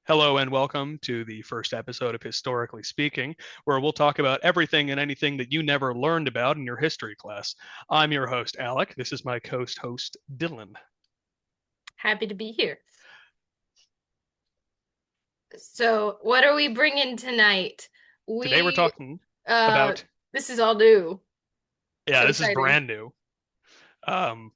Hello and welcome to the first episode of Historically Speaking, where we'll talk about everything and anything that you never learned about in your history class. I'm your host, Alec. This is my co-host, Dylan. Happy to be here. So, what are we bringing tonight? Today we're We, talking uh, about, this is all new. yeah, So this is exciting. brand new. Um,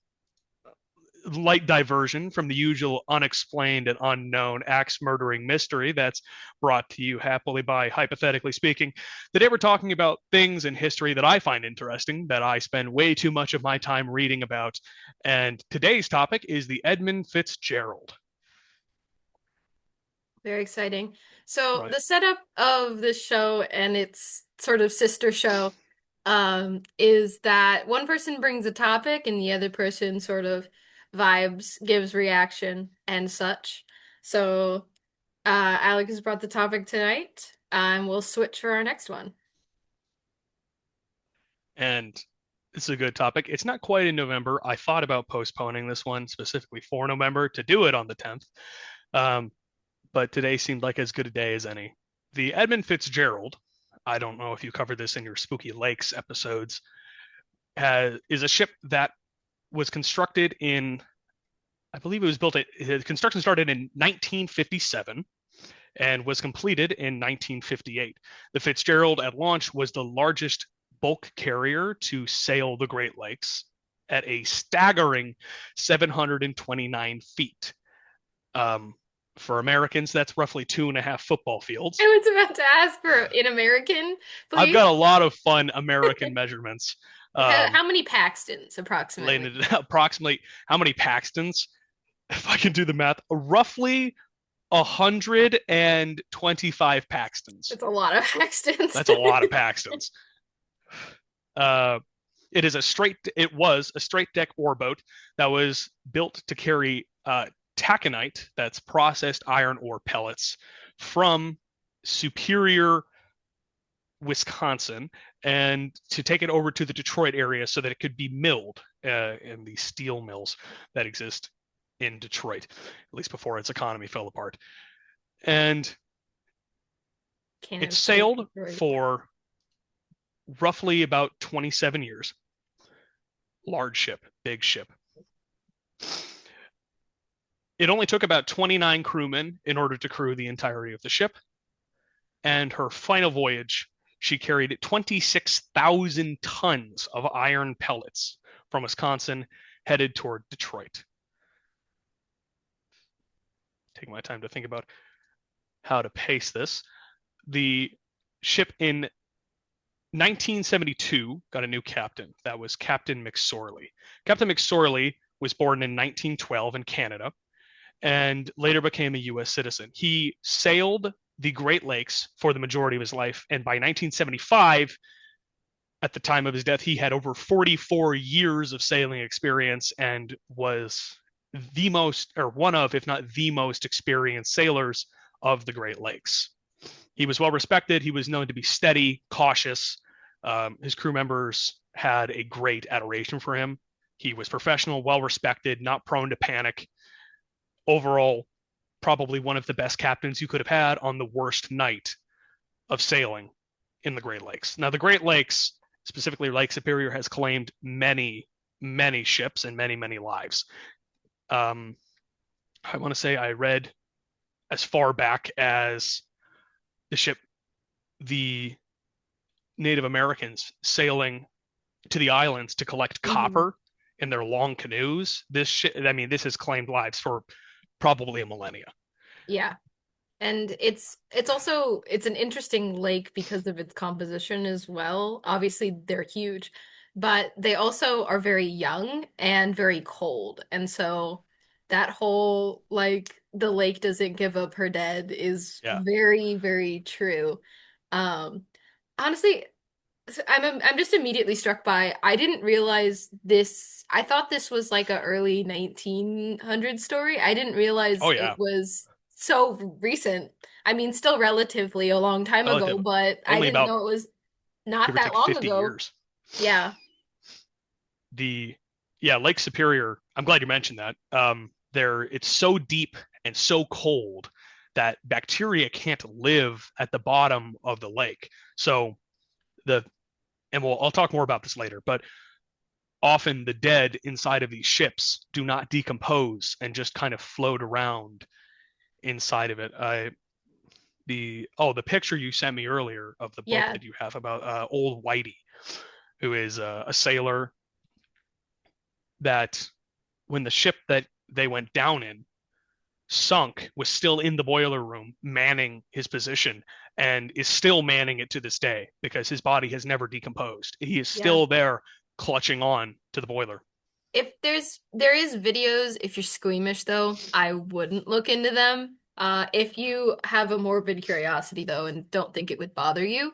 Light diversion from the usual unexplained and unknown axe murdering mystery that's brought to you happily by Hypothetically Speaking. Today we're talking about things in history that I find interesting, that I spend way too much of my time reading about. And today's topic is the Edmund Fitzgerald. Very exciting. So, Right. the setup of this show and its sort of sister show, is that one person brings a topic and the other person sort of vibes, gives reaction and such. So, Alec has brought the topic tonight, and we'll switch for our next one. And this is a good topic. It's not quite in November. I thought about postponing this one specifically for November to do it on the 10th. Um, but today seemed like as good a day as any. The Edmund Fitzgerald, I don't know if you covered this in your Spooky Lakes episodes, is a ship that was constructed in, I believe it was built, construction started in 1957 and was completed in 1958. The Fitzgerald at launch was the largest bulk carrier to sail the Great Lakes at a staggering 729 feet. Um, for Americans, that's roughly 2.5 football fields. I was about to ask for in American, I've please. got a lot of fun American measurements. How Um, many Paxtons approximately? approximately how many Paxtons? If I can do the math, roughly 125 Paxtons. It's a lot of Paxtons. That's a lot of Paxtons. Uh, it was a straight deck oarboat that was built to carry taconite, that's processed iron ore pellets, from Superior, Wisconsin, and to take it over to the Detroit area so that it could be milled in the steel mills that exist in Detroit, at least before its economy fell apart. And Can't it have steel sailed Detroit. for roughly about 27 years. Large ship, big ship. It only took about 29 crewmen in order to crew the entirety of the ship. And her final voyage, she carried 26,000 tons of iron pellets from Wisconsin headed toward Detroit. Taking my time to think about how to pace this. The ship in 1972 got a new captain. That was Captain McSorley. Captain McSorley was born in 1912 in Canada and later became a U.S. citizen. He sailed the Great Lakes for the majority of his life, and by 1975, at the time of his death, he had over 44 years of sailing experience and was the most, or one of, if not the most experienced sailors of the Great Lakes. He was well respected. He was known to be steady, cautious. His crew members had a great adoration for him. He was professional, well respected, not prone to panic. Overall, probably one of the best captains you could have had on the worst night of sailing in the Great Lakes. Now, the Great Lakes, specifically Lake Superior, has claimed many, many ships and many, many lives. Um, I want to say I read as far back as the ship, the Native Americans sailing to the islands to collect Mhm. copper in their long canoes. I mean, this has claimed lives for probably a millennia. Yeah. And it's also it's an interesting lake because of its composition as well. Obviously, they're huge, but they also are very young and very cold. And so that whole like the lake doesn't give up her dead is Yeah. very, very true. Um, Honestly, I'm just immediately struck by I didn't realize this. I thought this was like a early 1900 story. I didn't realize Oh it yeah. was so recent. I mean, still relatively a long time ago, Relative. but I Only didn't about know it was not give or that take long 50 ago. years. Yeah. The Yeah, Lake Superior. I'm glad you mentioned that. There, it's so deep and so cold that bacteria can't live at the bottom of the lake. So the and I'll talk more about this later, but often the dead inside of these ships do not decompose and just kind of float around inside of it. The picture you sent me earlier of the book Yeah. that you have about old Whitey, who is a sailor that when the ship that they went down in sunk was still in the boiler room manning his position and is still manning it to this day because his body has never decomposed. He is Yeah. still there clutching on to the boiler. If there is videos, if you're squeamish though, I wouldn't look into them. If you have a morbid curiosity though and don't think it would bother you,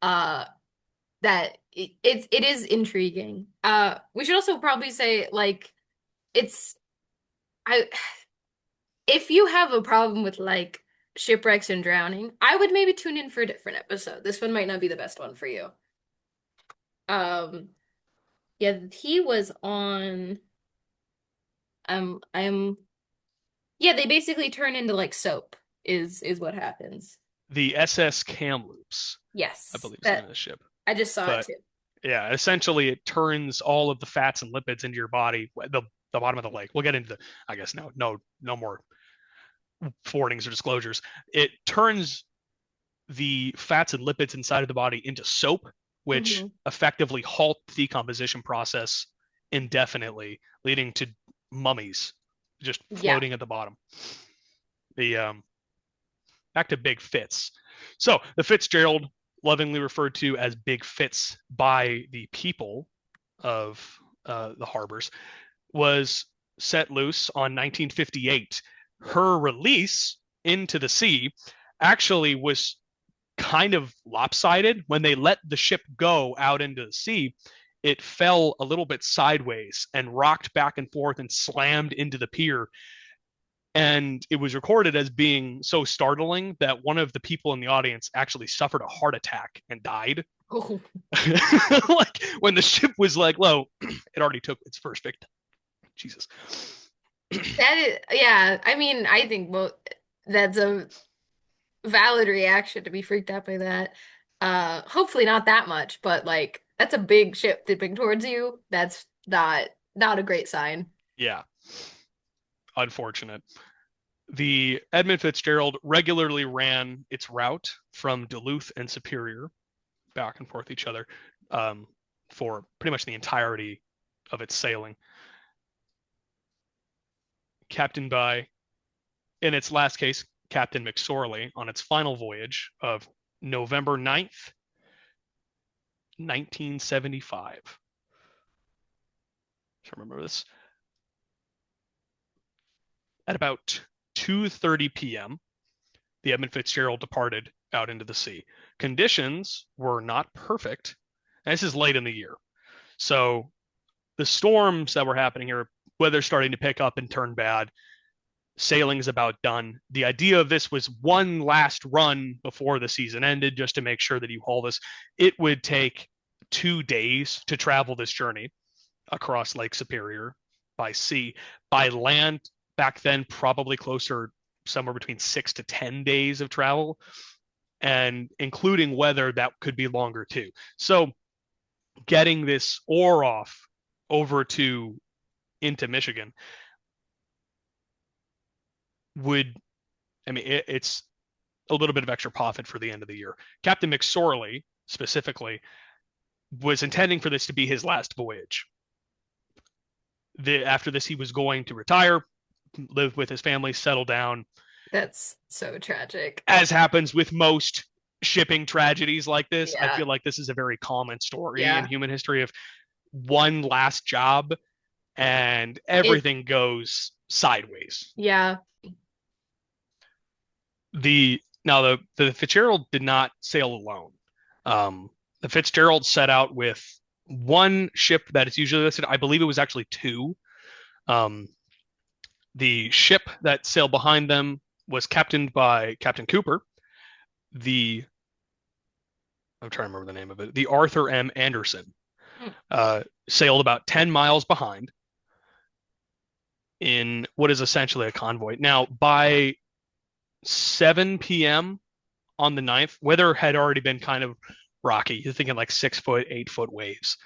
uh that it is intriguing. We should also probably say like it's I if you have a problem with like shipwrecks and drowning, I would maybe tune in for a different episode. This one might not be the best one for you. Um yeah, he was on I'm yeah, they basically turn into like soap is what happens. The SS Kamloops, I Yes. believe is the name That of the ship. I just saw it But too. yeah, essentially it turns all of the fats and lipids into your body, the bottom of the lake. We'll get into I guess no more forwardings or disclosures. It turns the fats and lipids inside of the body into soap, which Hmm. effectively halt the decomposition process indefinitely, leading to mummies just Yeah. floating at the bottom. The Back to Big Fitz. So the Fitzgerald, lovingly referred to as Big Fitz by the people of the harbors, was set loose on 1958. Her release into the sea actually was kind of lopsided. When they let the ship go out into the sea, it fell a little bit sideways and rocked back and forth and slammed into the pier. And it was recorded as being so startling that one of the people in the audience actually suffered a heart attack and died. Oh, Like when the ship was like low, it already took its first victim. Jesus. that is yeah, I mean, I think well that's a valid reaction to be freaked out by that. Hopefully not that much, but like that's a big ship dipping towards you. That's not a great sign. Yeah, unfortunate. The Edmund Fitzgerald regularly ran its route from Duluth and Superior back and forth each other for pretty much the entirety of its sailing. Captained by, in its last case, Captain McSorley on its final voyage of November 9th, 1975. I remember this. At about 2:30 p.m., the Edmund Fitzgerald departed out into the sea. Conditions were not perfect. And this is late in the year. So the storms that were happening here, weather starting to pick up and turn bad. Sailing is about done. The idea of this was one last run before the season ended, just to make sure that you haul this. It would take 2 days to travel this journey across Lake Superior by sea. By land, back then, probably closer, somewhere between 6 to 10 days of travel, and including weather, that could be longer too. So getting this ore off over to into Michigan would, I mean, it's a little bit of extra profit for the end of the year. Captain McSorley specifically was intending for this to be his last voyage. After this, he was going to retire, live with his family, settle down. That's so tragic. As happens with most shipping tragedies like this, I Yeah. feel like this is a very common story in Yeah. human history of one last job and It everything goes sideways. yeah. The Fitzgerald did not sail alone. The Fitzgerald set out with one ship that is usually listed. I believe it was actually two. Um, the ship that sailed behind them was captained by Captain Cooper. The I'm trying to remember the name of it. The Arthur M. Anderson Mm. sailed about 10 miles behind in what is essentially a convoy. Now, by 7 p.m. on the 9th, weather had already been kind of rocky. You're thinking like 6 foot, 8 foot waves.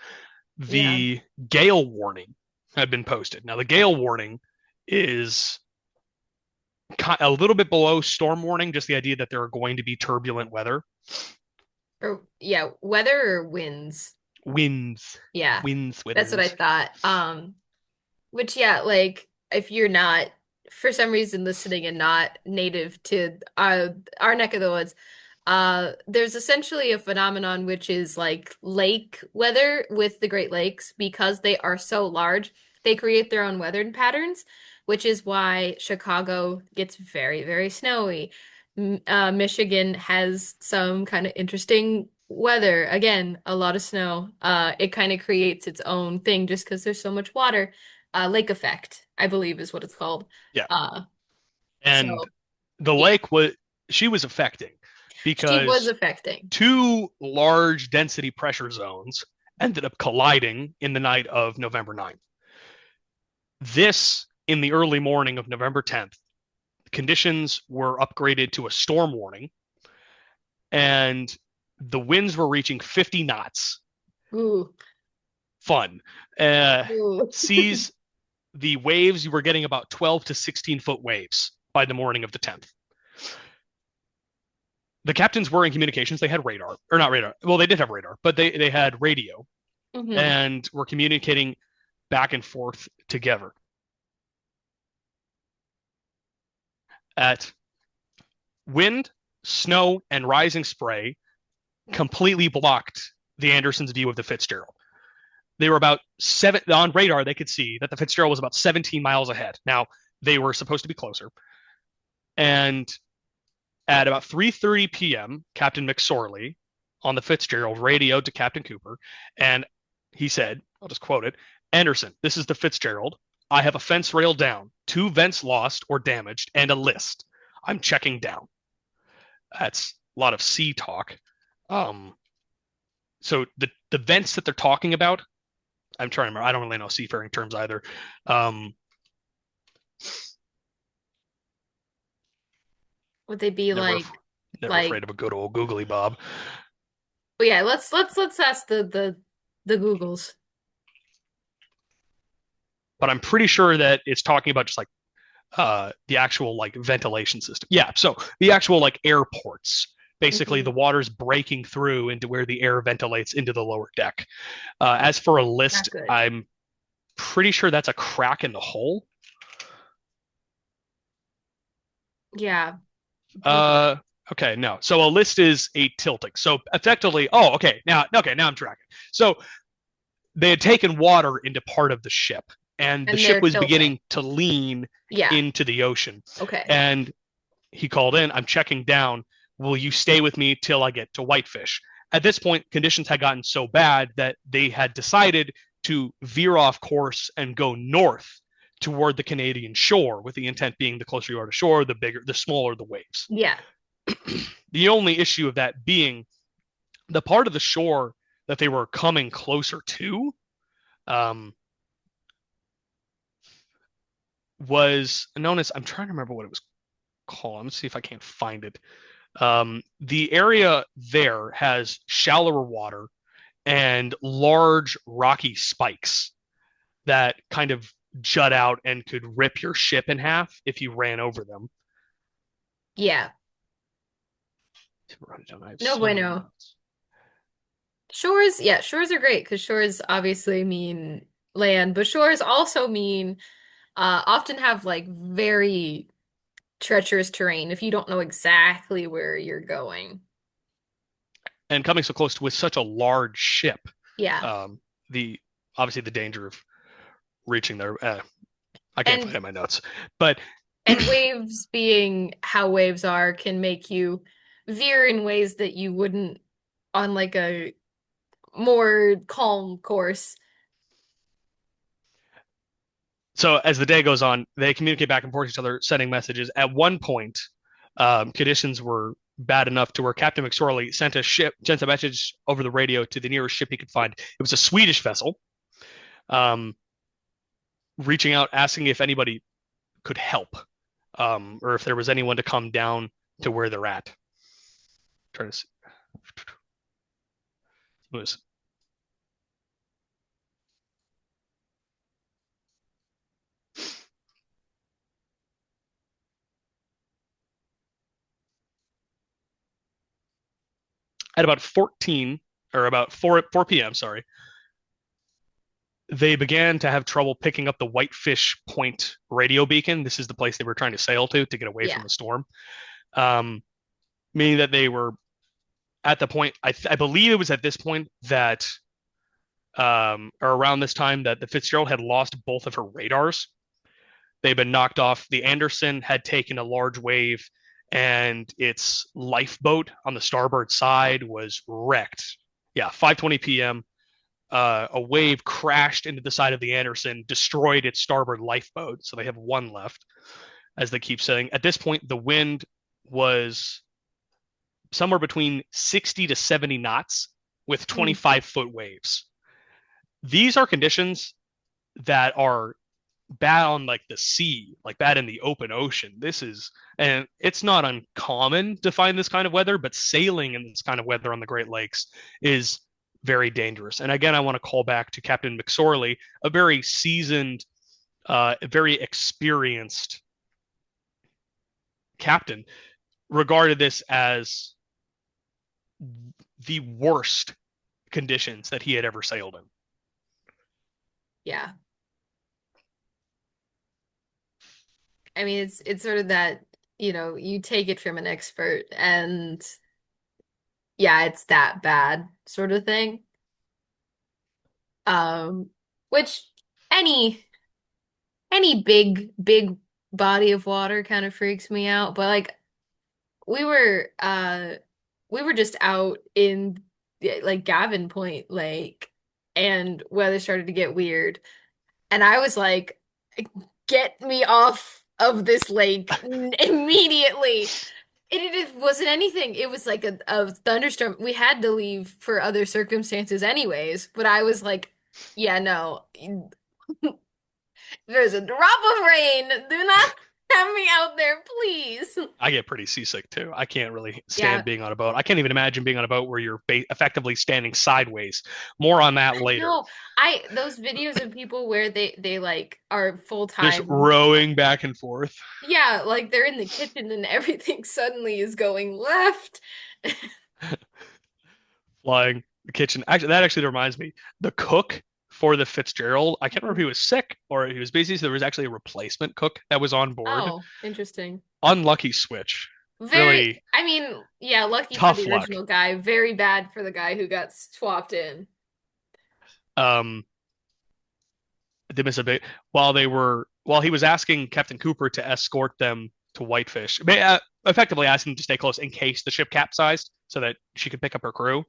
Yeah. The gale warning had been posted. Now, the gale warning is a little bit below storm warning, just the idea that there are going to be turbulent weather, Or yeah, weather or winds. winds, Yeah. winds, That's what I withers. thought. Which yeah, like if you're not for some reason listening and not native to our neck of the woods, there's essentially a phenomenon which is like lake weather with the Great Lakes because they are so large, they create their own weather patterns, which is why Chicago gets very, very snowy. Michigan has some kind of interesting weather. Again, a lot of snow. It kind of creates its own thing just because there's so much water. Lake effect, I believe is what it's called. Yeah. Uh, And so the yeah, lake was, she was affecting she was because affecting. two large density pressure zones ended up colliding in the night of November 9th. This, in the early morning of November 10th, conditions were upgraded to a storm warning, and the winds were reaching 50 knots. Ooh, Fun. Uh, ooh. seas, the waves, you were getting about 12 to 16-foot waves by the morning of the 10th. The captains were in communications. They had radar, or not radar. Well, they did have radar, but they had radio Hmm. and were communicating back and forth together. At wind, snow, and rising spray completely blocked the Andersons' view of the Fitzgerald. They were about seven on radar. They could see that the Fitzgerald was about 17 miles ahead. Now they were supposed to be closer, and at about 3:30 p.m., Captain McSorley on the Fitzgerald radioed to Captain Cooper, and he said, I'll just quote it, Anderson, this is the Fitzgerald. I have a fence rail down, two vents lost or damaged, and a list. I'm checking down. That's a lot of sea talk. Um, so the vents that they're talking about, I'm trying to remember. I don't really know seafaring terms either. Um, Would they be never never like afraid of a good old googly bob. well, yeah, let's ask the Googles. But I'm pretty sure that it's talking about just like the actual like ventilation system. Yeah, so the actual like airports. Basically, Hmm. the water's breaking through into where the air ventilates into the lower deck. As for a Not list, good. I'm pretty sure that's a crack in the hull. Yeah. Uh, okay, no. So a list is a tilting. So effectively, oh, okay, now I'm tracking. So they had taken water into part of the ship, and the And ship they're was tilting. beginning to lean Yeah. into the ocean. Okay. And he called in, I'm checking down. Will you stay with me till I get to Whitefish? At this point, conditions had gotten so bad that they had decided to veer off course and go north toward the Canadian shore, with the intent being the closer you are to shore, the smaller the waves. Yeah. The only issue of that being the part of the shore that they were coming closer to um, was known as, I'm trying to remember what it was called. Let's see if I can't find it. The area there has shallower water and large rocky spikes that kind of jut out and could rip your ship in half if you ran over them. Yeah. I have No so many bueno. notes. Shores, yeah, shores are great because shores obviously mean land, but shores also mean often have like very treacherous terrain if you don't know exactly where you're going. And coming so close to with such a large ship, Yeah. um, the obviously the danger of reaching there. I can't find And it in my notes, but and waves being how waves are can make you veer in ways that you wouldn't on like a more calm course. so as the day goes on, they communicate back and forth with each other, sending messages. At one point, conditions were bad enough to where Captain McSorley sent a message over the radio to the nearest ship he could find. It was a Swedish vessel, um, reaching out, asking if anybody could help. or if there was anyone to come down to where they're at. Trying to see. It was at about 14 or about 4 p.m. Sorry, they began to have trouble picking up the Whitefish Point radio beacon. This is the place they were trying to sail to get away from Yeah. the storm. Um, Meaning that they were at the point. I believe it was at this point that, or around this time, that the Fitzgerald had lost both of her radars. They'd been knocked off. The Anderson had taken a large wave, and its lifeboat on the starboard side was wrecked. Yeah, 5:20 p.m. A wave crashed into the side of the Anderson, destroyed its starboard lifeboat. So they have one left, as they keep saying. At this point, the wind was somewhere between 60 to 70 knots with Mm. 25-foot waves. These are conditions that are bad on like the sea, like bad in the open ocean. And it's not uncommon to find this kind of weather, but sailing in this kind of weather on the Great Lakes is very dangerous. And again, I want to call back to Captain McSorley, a very seasoned, very experienced captain, regarded this as the worst conditions that he had ever sailed in. Yeah. I mean, it's sort of that, you take it from an expert and yeah, it's that bad sort of thing. Which any any big body of water kind of freaks me out, but like we were uh we were just out in yeah, like Gavin Point Lake and weather started to get weird. And I was like, get me off of this lake immediately. It wasn't anything. It was like a thunderstorm. We had to leave for other circumstances anyways, but I was like, yeah, no. There's a drop of rain. Do not have me out there, please. I get pretty seasick too. I can't really stand Yeah. being on a boat. I can't even imagine being on a boat where you're effectively standing sideways. More on that later. No, I those videos of people where they like are full Just time. rowing back and forth, Yeah, like they're in the kitchen and everything suddenly is going left. flying the kitchen. Actually, that actually reminds me. The cook for the Fitzgerald, I can't remember if he was sick or he was busy. So there was actually a replacement cook that was on board. Oh, interesting. Unlucky switch. Very, Really I mean, yeah, lucky for tough the luck. original guy. Very bad for the guy who got swapped in. Um, they missed a bit while he was asking Captain Cooper to escort them to Whitefish, effectively asking them to stay close in case the ship capsized, so that she could pick up her crew.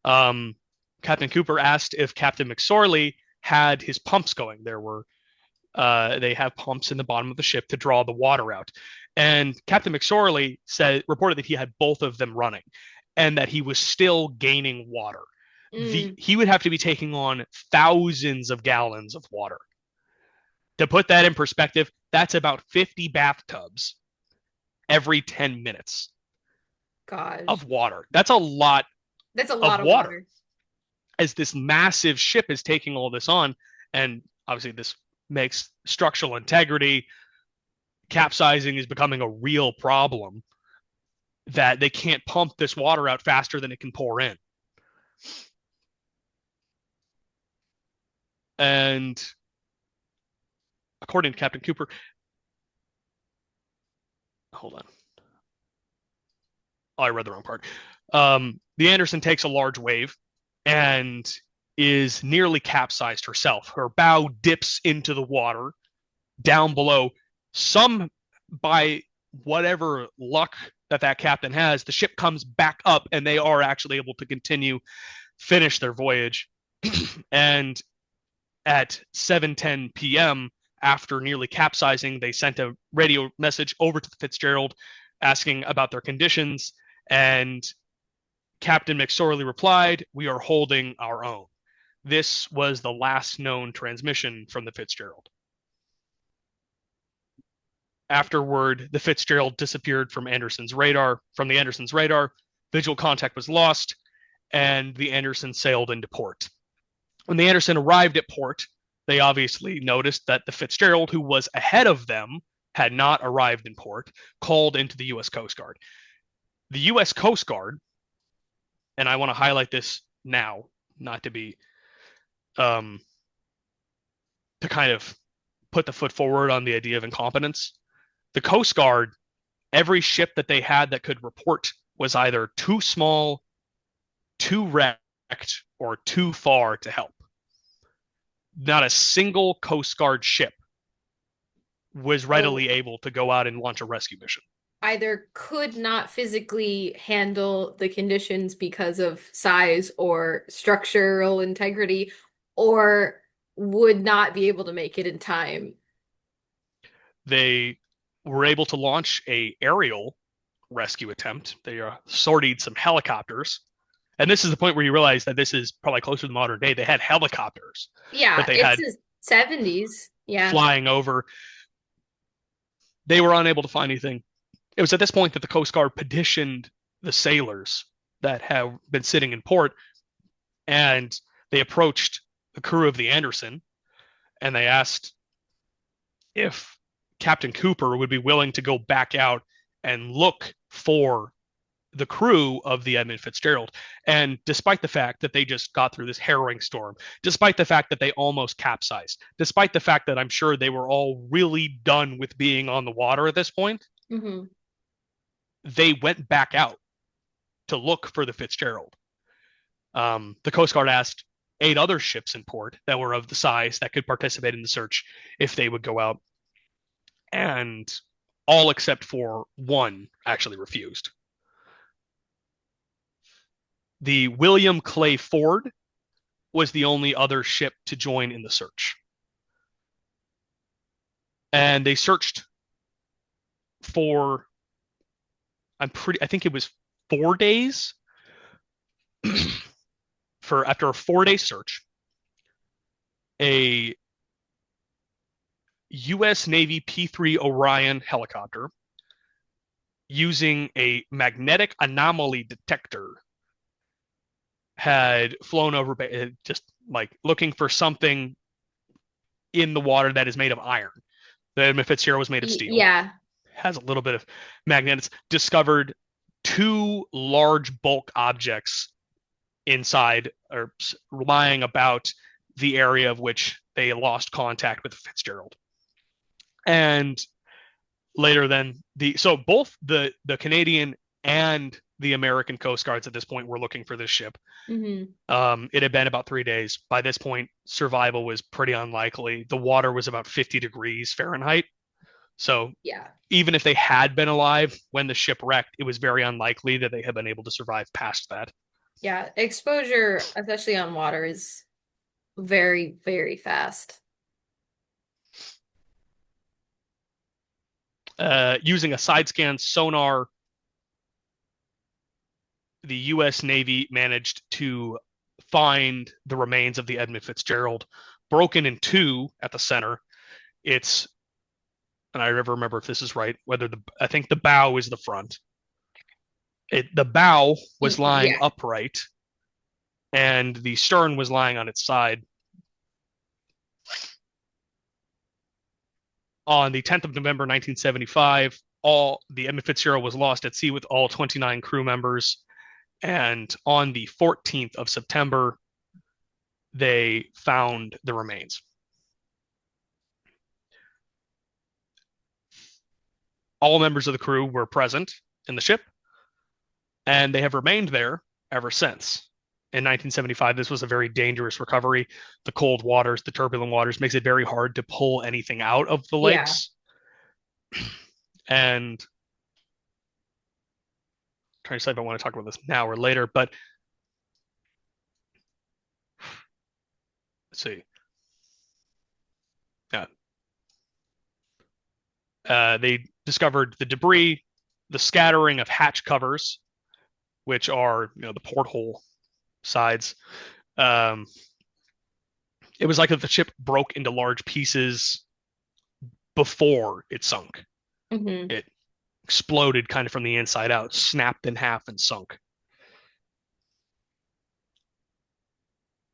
Um, Captain Cooper asked if Captain McSorley had his pumps going. They have pumps in the bottom of the ship to draw the water out, and Captain McSorley reported that he had both of them running, and that he was still gaining water. Mm, He would have to be taking on thousands of gallons of water. To put that in perspective, that's about 50 bathtubs every 10 minutes gosh. of water. That's a lot That's a of lot of water water. as this massive ship is taking all this on. And obviously, this makes structural integrity. Capsizing is becoming a real problem that they can't pump this water out faster than it can pour in. And according to Captain Cooper, hold on. Oh, I read the wrong part. The Anderson takes a large wave and is nearly capsized herself. Her bow dips into the water down below. Some, by whatever luck that captain has, the ship comes back up and they are actually able to finish their voyage. And at 7:10 p.m., after nearly capsizing, they sent a radio message over to the Fitzgerald asking about their conditions. And Captain McSorley replied, "We are holding our own." This was the last known transmission from the Fitzgerald. Afterward, the Fitzgerald disappeared from Anderson's radar. From the Anderson's radar, visual contact was lost, and the Anderson sailed into port. When the Anderson arrived at port, they obviously noticed that the Fitzgerald, who was ahead of them, had not arrived in port, called into the U.S. Coast Guard. The U.S. Coast Guard, and I want to highlight this now, not to be, to kind of put the foot forward on the idea of incompetence. The Coast Guard, every ship that they had that could report was either too small, too wrecked, or too far to help. Not a single Coast Guard ship was readily able to go out and launch a rescue mission. Either could not physically handle the conditions because of size or structural integrity, or would not be able to make it in time. They were able to launch a aerial rescue attempt. They sortied some helicopters. And this is the point where you realize that this is probably closer to modern day. They had helicopters Yeah, that they it's had the 70s. Yeah. flying over. They were unable to find anything. It was at this point that the Coast Guard petitioned the sailors that have been sitting in port, and they approached the crew of the Anderson, and they asked if Captain Cooper would be willing to go back out and look for the crew of the Edmund Fitzgerald. And despite the fact that they just got through this harrowing storm, despite the fact that they almost capsized, despite the fact that I'm sure they were all really done with being on the water at this point, Mm-hmm. they went back out to look for the Fitzgerald. The Coast Guard asked 8 other ships in port that were of the size that could participate in the search if they would go out. And all except for one actually refused. The William Clay Ford was the only other ship to join in the search. And they searched for, I think it was 4 days. After a 4-day search, a U.S. Navy P-3 Orion helicopter using a magnetic anomaly detector had flown over, just like looking for something in the water that is made of iron. The Edmund Fitzgerald was made of steel. Yeah. Has a little bit of magnets. Discovered 2 large bulk objects inside or lying about the area of which they lost contact with Fitzgerald. And later then, both the Canadian and the American Coast Guards at this point were looking for this ship. Mm-hmm. It had been about 3 days. By this point, survival was pretty unlikely. The water was about 50 degrees Fahrenheit. So yeah, even if they had been alive when the ship wrecked, it was very unlikely that they had been able to survive past that. Yeah, exposure, especially on water, is very, very fast. Using a side scan sonar, the U.S. Navy managed to find the remains of the Edmund Fitzgerald, broken in 2 at the center. And I never remember if this is right, I think the bow is the front. The bow was lying upright, and the stern was lying on its side. On the 10th of November, 1975, the Edmund Fitzgerald was lost at sea with all 29 crew members. And on the 14th of September, they found the remains. All members of the crew were present in the ship, and they have remained there ever since. In 1975, this was a very dangerous recovery. The cold waters, the turbulent waters, makes it very hard to pull anything out of the lakes. And I'm trying to decide if I want to talk about this now or later, but let's see. Yeah. They discovered the debris, the scattering of hatch covers, which are, the porthole sides. It was like if the ship broke into large pieces before it sunk. Hmm. It exploded kind of from the inside out, snapped in half, and sunk.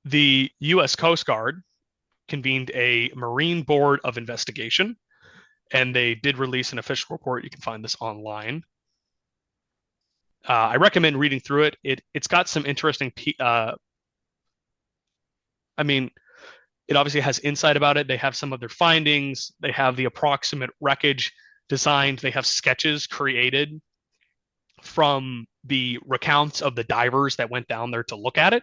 The U.S. Coast Guard convened a Marine Board of Investigation, and they did release an official report. You can find this online. I recommend reading through it. It's got some interesting. I mean, it obviously has insight about it. They have some of their findings. They have the approximate wreckage designed. They have sketches created from the recounts of the divers that went down there to look at it,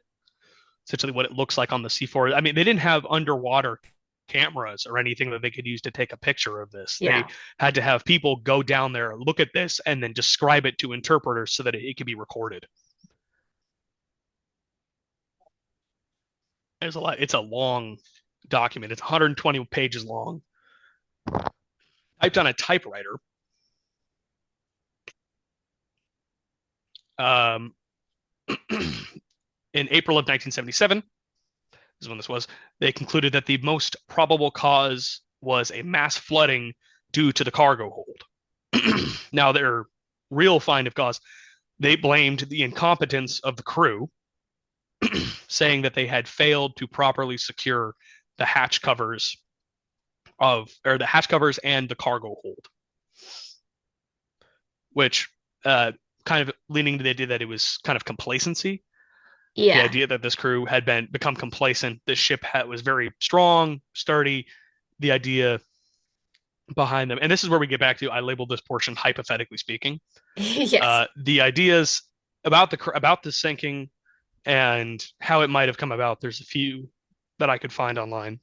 essentially what it looks like on the seafloor. I mean, they didn't have underwater cameras or anything that they could use to take a picture of this. They Yeah. had to have people go down there, look at this, and then describe it to interpreters so that it could be recorded. There's a lot. It's a long document. It's 120 pages long. Typed on a typewriter. Um, in April of 1977, is when this was, they concluded that the most probable cause was a mass flooding due to the cargo hold. Now, their real find of cause, they blamed the incompetence of the crew, saying that they had failed to properly secure the hatch covers or the hatch covers and the cargo hold, which kind of leaning to the idea that it was kind of complacency. The Yeah. idea that this crew had become complacent. This ship was very strong, sturdy. The idea behind them, and this is where we get back to. I labeled this portion hypothetically speaking. Yes. The ideas about the sinking and how it might have come about. There's a few that I could find online.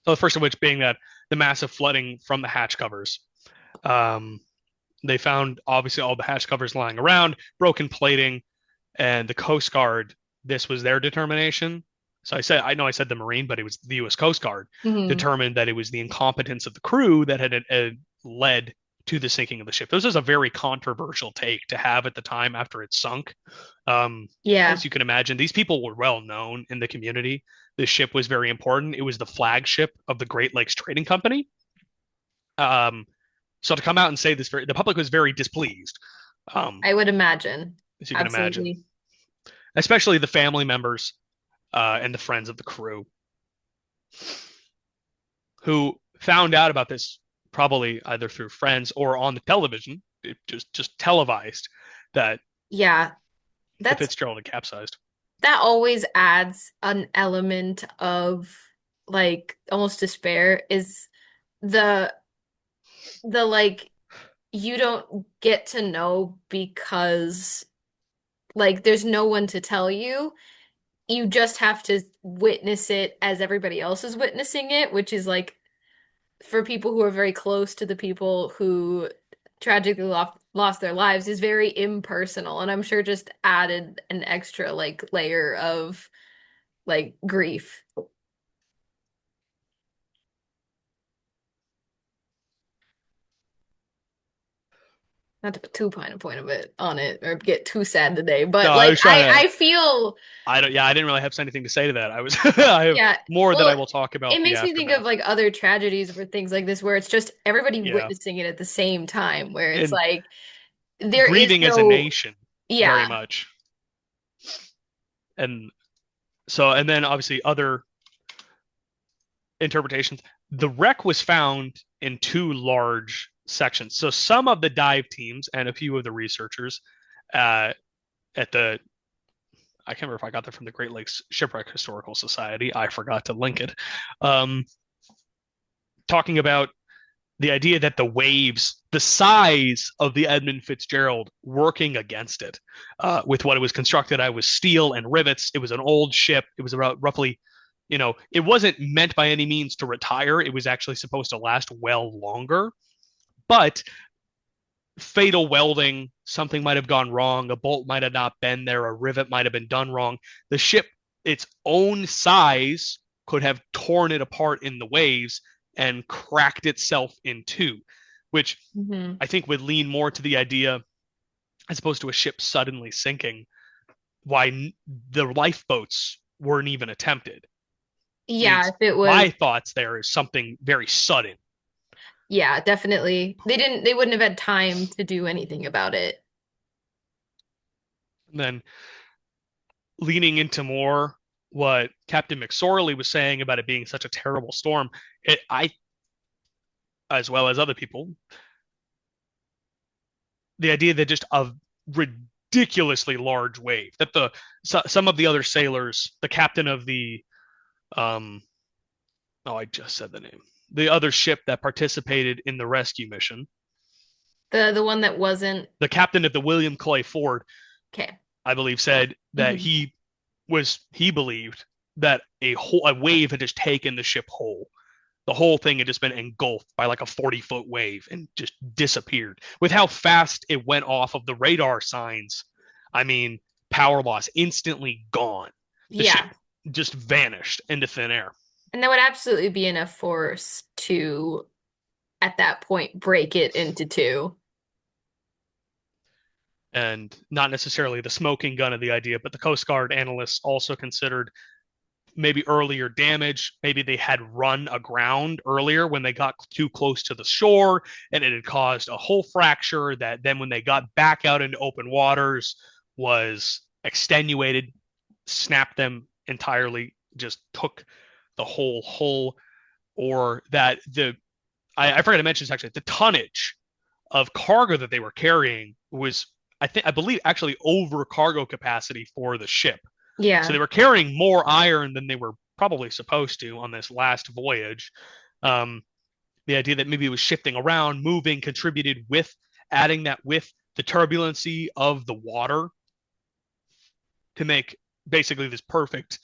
So the first of which being that the massive flooding from the hatch covers. Um, they found obviously all the hatch covers lying around, broken plating, and the Coast Guard. This was their determination. So I know I said the Marine, but it was the U.S. Coast Guard Hmm. determined that it was the incompetence of the crew that had led to the sinking of the ship. This is a very controversial take to have at the time after it sunk. Yeah. As you can imagine, these people were well known in the community. This ship was very important. It was the flagship of the Great Lakes Trading Company. Um, so to come out and say this, the public was very displeased, um, I would imagine. as you can imagine, Absolutely. especially the family members and the friends of the crew who found out about this probably either through friends or on the television, it just televised that Yeah. the That's Fitzgerald had capsized. that always adds an element of like almost despair is the like you don't get to know because like there's no one to tell you. You just have to witness it as everybody else is witnessing it, which is like for people who are very close to the people who tragically lost their lives is very impersonal and I'm sure just added an extra like layer of like grief. Not to put too fine a point of it on it or get too sad today, No, but I like was trying to. I feel I don't. Yeah, I didn't really have anything to say to that. I was. I have yeah. more that I Well, will talk it about the makes me think of aftermath. like other tragedies or things like this where it's just everybody Yeah, witnessing it at the same time, where it's and like there is grieving as a no, nation, very yeah. much. And so, and then obviously other interpretations. The wreck was found in two large sections. So some of the dive teams and a few of the researchers uh, at the I can't remember if I got that from the Great Lakes Shipwreck Historical Society. I forgot to link it. Um, talking about the idea that the waves, the size of the Edmund Fitzgerald working against it, with what it was constructed, I was steel and rivets. It was an old ship. It was about roughly, it wasn't meant by any means to retire. It was actually supposed to last well longer, but fatal welding, something might have gone wrong. A bolt might have not been there. A rivet might have been done wrong. The ship, its own size, could have torn it apart in the waves and cracked itself in two, which Hmm. I think would lean more to the idea, as opposed to a ship suddenly sinking, why the lifeboats weren't even attempted. At Yeah, least if it was, my thoughts there is something very sudden. yeah, definitely. They wouldn't have had time to do anything about it. And then leaning into more what Captain McSorley was saying about it being such a terrible storm, I, as well as other people, the idea that just a ridiculously large wave that some of the other sailors, the captain of the um oh, I just said the name, the other ship that participated in the rescue mission, The one that wasn't the captain of the William Clay Ford, okay. I believe, said that Hmm. he believed that a wave had just taken the ship whole. The whole thing had just been engulfed by like a 40-foot wave and just disappeared. With how fast it went off of the radar signs, I mean, power loss instantly gone. The ship Yeah. just vanished into thin air. And that would absolutely be enough force to, at that point, break it into two. And not necessarily the smoking gun of the idea, but the Coast Guard analysts also considered maybe earlier damage. Maybe they had run aground earlier when they got too close to the shore and it had caused a hull fracture that then when they got back out into open waters was extenuated, snapped them entirely, just took the whole hull, or that I forgot to mention this actually, the tonnage of cargo that they were carrying was I believe actually over cargo capacity for the ship. So Yeah. they were carrying more iron than they were probably supposed to on this last voyage. Um, the idea that maybe it was shifting around, moving, contributed with adding that with the turbulency of the water to make basically this perfect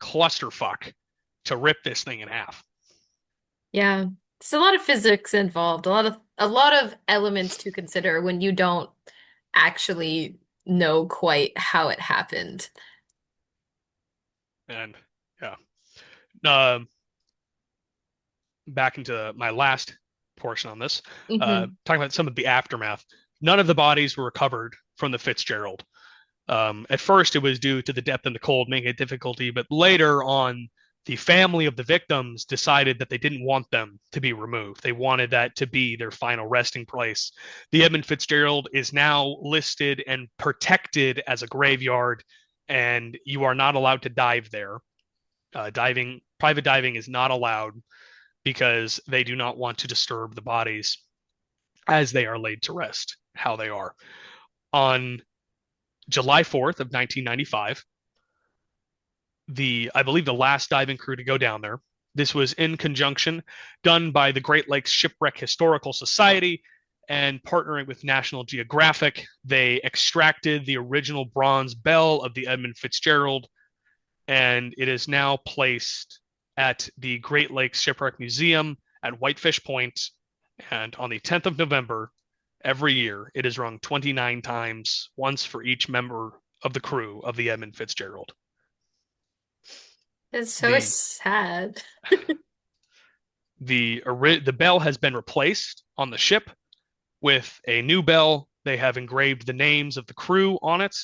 clusterfuck to rip this thing in half. Yeah. There's a lot of physics involved, a lot of elements to consider when you don't actually know quite how it happened. And yeah, um, back into my last portion on this, Hmm. talking about some of the aftermath. None of the bodies were recovered from the Fitzgerald. At first, it was due to the depth and the cold, making it difficulty, but later on, the family of the victims decided that they didn't want them to be removed. They wanted that to be their final resting place. The Edmund Fitzgerald is now listed and protected as a graveyard, and you are not allowed to dive there. Private diving is not allowed because they do not want to disturb the bodies as they are laid to rest, how they are. On July 4th of 1995, I believe the last diving crew to go down there. This was in conjunction done by the Great Lakes Shipwreck Historical Society and partnering with National Geographic. They extracted the original bronze bell of the Edmund Fitzgerald, and it is now placed at the Great Lakes Shipwreck Museum at Whitefish Point. And on the 10th of November, every year, it is rung 29 times, once for each member of the crew of the Edmund Fitzgerald. It's so The sad. the bell has been replaced on the ship with a new bell. They have engraved the names of the crew on it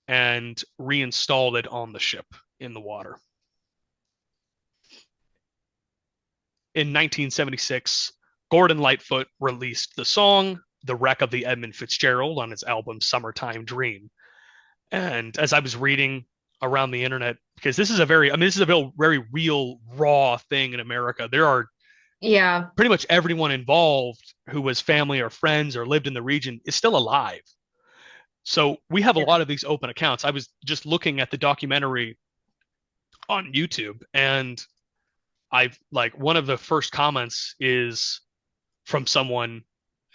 and reinstalled it on the ship in the water. In 1976, Gordon Lightfoot released the song "The Wreck of the Edmund Fitzgerald" on his album "Summertime Dream." And as I was reading around the internet, because this is a very real, raw thing in America. There are Yeah. pretty much everyone involved who was family or friends or lived in the region is still alive. So we have a Yeah. lot of these open accounts. I was just looking at the documentary on YouTube, and I've like one of the first comments is from someone,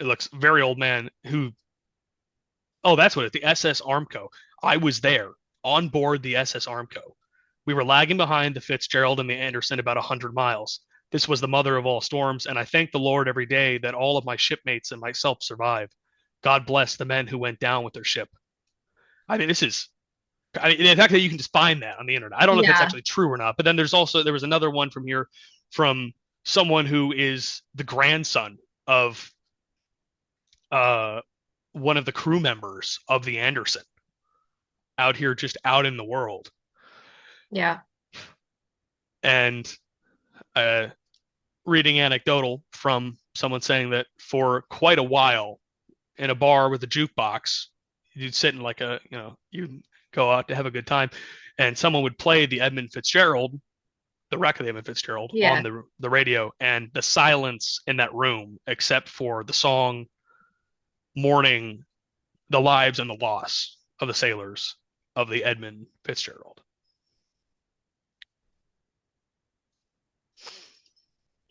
it looks very old man who, oh, that's what it, the SS Armco. I was there on board the SS Armco. We were lagging behind the Fitzgerald and the Anderson about 100 miles. This was the mother of all storms, and I thank the Lord every day that all of my shipmates and myself survived. God bless the men who went down with their ship. I mean, the fact that you can just find that on the internet. I don't know if it's Yeah. actually true or not, but then there was another one from here from someone who is the grandson of uh, one of the crew members of the Anderson out here, just out in the world. Yeah. And uh, reading anecdotal from someone saying that for quite a while in a bar with a jukebox, you'd sit in like you'd go out to have a good time, and someone would play the Edmund Fitzgerald, the wreck of the Edmund Fitzgerald, on Yeah. the radio, and the silence in that room, except for the song "Mourning the Lives and the Loss of the Sailors of the Edmund Fitzgerald."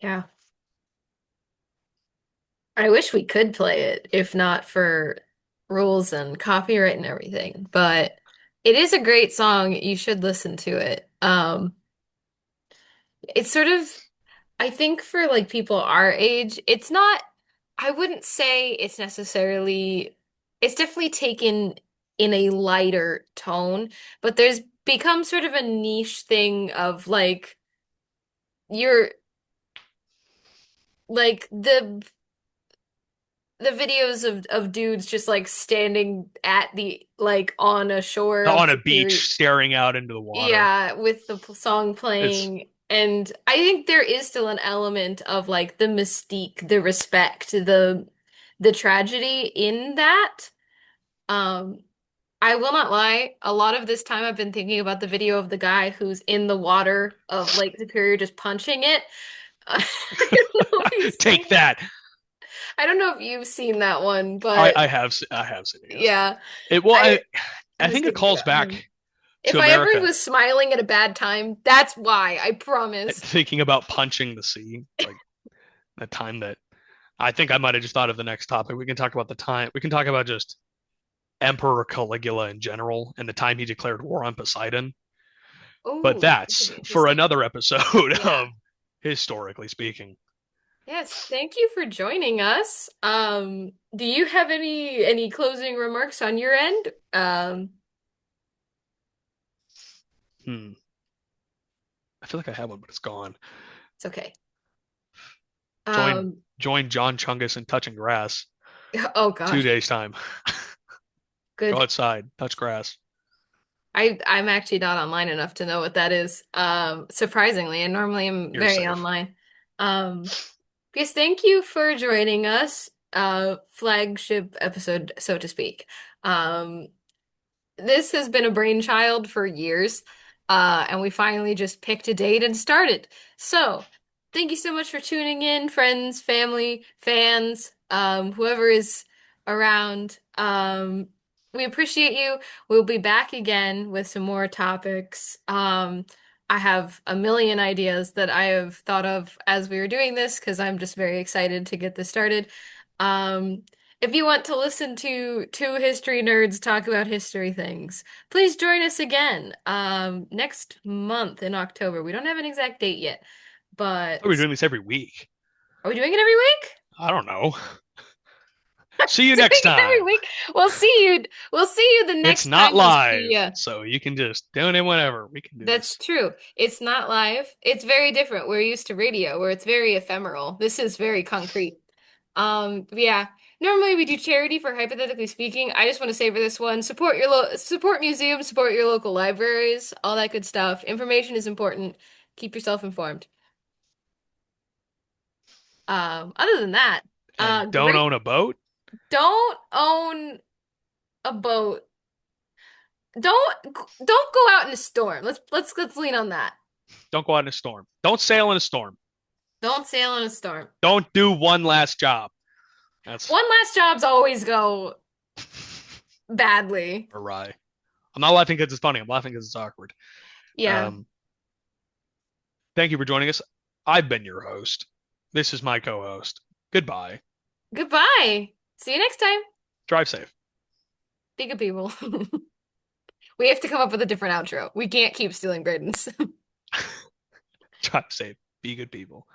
Yeah. I wish we could play it if not for rules and copyright and everything, but it is a great song. You should listen to it. It's sort of, I think for like people our age, it's not, I wouldn't say it's necessarily, it's definitely taken in a lighter tone, but there's become sort of a niche thing of like, you're like the videos of dudes just like standing at the like on a shore of On a Superior, beach, staring out into the water. yeah, with the song It's playing. And I think there is still an element of like the mystique, the respect, the tragedy in that. Um, I will not lie, a lot of this time I've been thinking about the video of the guy who's in the water of Lake Superior just punching it. I don't know if you've take seen that. that. I don't know if you've seen that one, but I have seen it. Yes. yeah. It well, I I I was think it thinking calls about him. back to If I ever America, was smiling at a bad time, that's why, I promise. thinking about punching the sea, like the time that I think I might have just thought of the next topic. We can talk about the time. We can talk about just Emperor Caligula in general and the time he declared war on Poseidon. But Oh, that could that's be for interesting. another episode Yeah. of Historically Speaking. Yes, thank you for joining us. Do you have any closing remarks on your end? Hmm. I feel like I have one, but it's gone. It's okay. Join Um, join John Chungus in touching grass. oh Two God, days time. Go good. outside, touch grass. I'm actually not online enough to know what that is. Surprisingly, I normally am You're very safe. online. Um, yes, thank you for joining us. Flagship episode, so to speak. Um, this has been a brainchild for years, and we finally just picked a date and started. So, thank you so much for tuning in, friends, family, fans, whoever is around. We appreciate you. We'll be back again with some more topics. I have a million ideas that I have thought of as we were doing this because I'm just very excited to get this started. Um, if you want to listen to two history nerds talk about history things, please join us again next month in October. We don't have an exact date yet, We're but doing this every week. are we doing it every week? I don't know. See you Doing next it every time. week. We'll see you. We'll see you the It's next not time we see live, you. so you can just tune in whenever. We can do That's this. true. It's not live. It's very different. We're used to radio where it's very ephemeral. This is very concrete. But yeah. Normally we do charity for hypothetically speaking. I just want to say for this one, support your lo support museums, support your local libraries, all that good stuff. Information is important. Keep yourself informed. Other than that, And don't great. own a boat. Don't own a boat. Don't go out in a storm. Let's lean on that. Don't go out in a storm. Don't sail in a storm. Don't sail in a storm. Don't do one last job. That's One last jobs always go badly. awry. I'm not laughing because it's funny. I'm laughing because it's awkward. Yeah. Um, thank you for joining us. I've been your host. This is my co-host. Goodbye. Goodbye. See you next time. Drive safe. Be good people. We have to come up with a different outro. We can't keep stealing Braden's. Drive safe. Be good people.